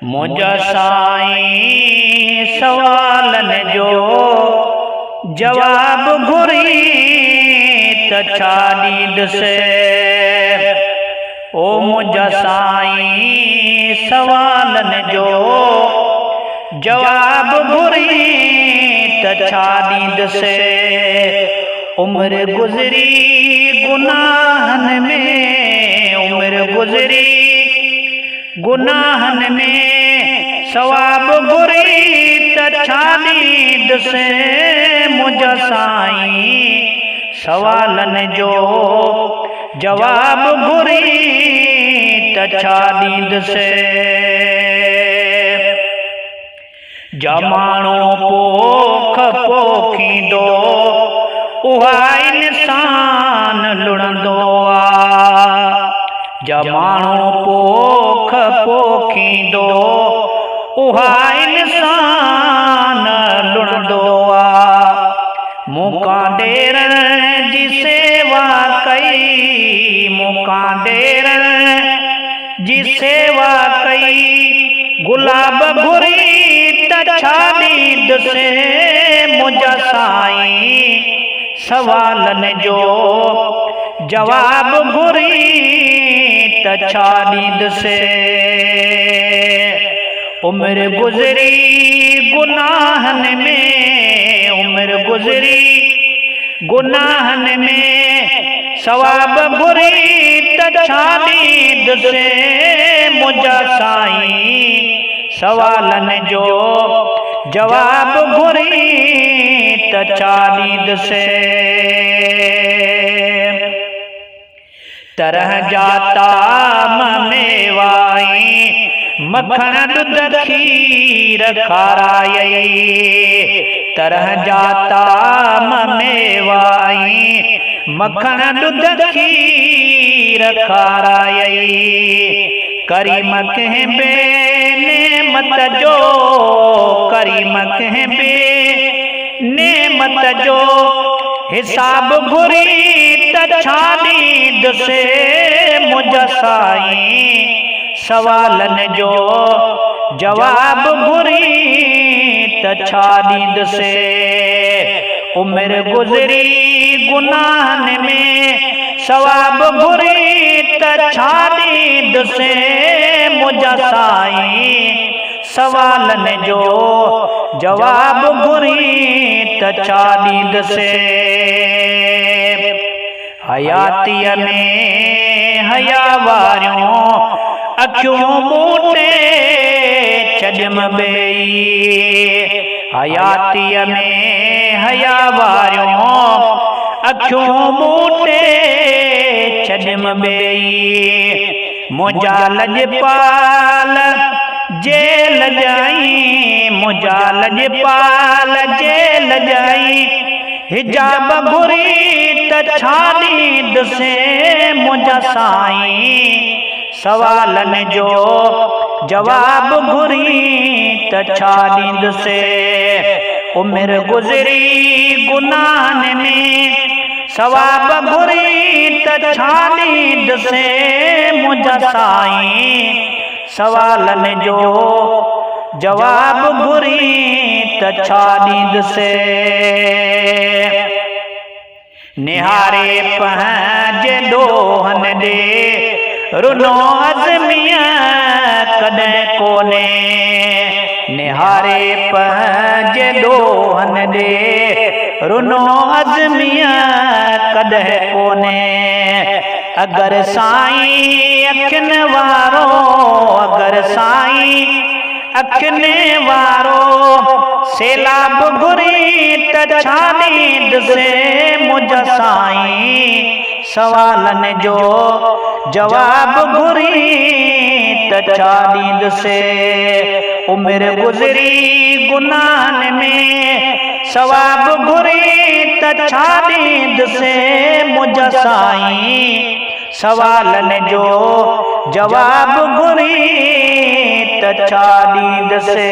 मुझा साईं सवालन जो जवाब घुरी त छा ॾींदुसि। ओ मुझा साईं सवालन जो जवाब घुरी त छा ॾींदुसि। उम्र गुज़री गुनाहन में, उम्र गुज़री गुनाहन में सवाब घुरी त छा ॾींदुसि। मुझा साईं सवालन जो जवाब घुरी त छा ॾींदुसि। जमाणो पोख पोखींदो उहा इंसान लुणंदो आ। जमाणो पोख पोखींदो उहा इंसान लुणंदो आ। मूंखां ॾेरन जी सेवा कई, मूंखां ॾेरन जी सेवा कई, गुलाब घुरी त छा ॾींदुसि। मुझा साईं सवालन जो जवाब घुरी त छा ॾींदुसि। उम्र गुज़री गुनाहन में, उम्र गुज़री गुनाहन में सवाब घुरी त छा ॾींदुसि। मुझा साईं सवालन जो जवाब घुरी त छा ॾींदुसि। तरह जा ताम मेवाई, मखण ॾुध खीर खारायई। तरह जा ताम मेवाई, मखण ॾुध खीर खारायई। करीम कंहिं बे नेमत जो, करीम कंहिं बे नेमत जो हिसाब घुरी त छा ॾींदुसि। मुझा साईं सवालन जो जवाब घुरी त छा ॾींदुसि। उम्र गुज़री गुनाहन में सवाब घुरी त छा ॾींदुसि। मुझा साईं सवालन जो जवाब घुरी त छा ॾींदुसि। हयातीअ में हया वारियूं अखियूं मूटे छॾिम ॿेई। हयातीअ में हया वारियूं अखियूं मूटे छॾिम ॿेई। मुझा लजपाल जेल जाई, मुझा लजपाल जेल जाई, हिजाब घुरी त छा ॾींदुसि। मुझा साईं सवालन जो जवाब घुरी त छा ॾींदुसि। उम्र गुज़री गुनाहन में सवाब घुरी त छा ॾींदुसि। मुझा साईं सवालन जो जवाब घुरी त छा ॾींदुसि। निहारे पंहिंजे ॾोहन ॾे रुनो अज़मिया कॾहिं कोन्हे। निहारे पंहिंजे ॾोहन ॾे रुनो अज़मिया कॾहिं कोन्हे। अगर साईं अखियुनि वारो, अगर साईं अखियुनि वारो सैलाब घुरी त छा ॾींदुसि। मुझा साईं सवालन जो जवाब घुरी त छा ॾींदुसि। उम्र गुज़री गुनाहन में सवाब घुरी त छा ॾींदुसि। मुझा साईं सवालन जो जवाब घुरी त छा ॾींदुसि।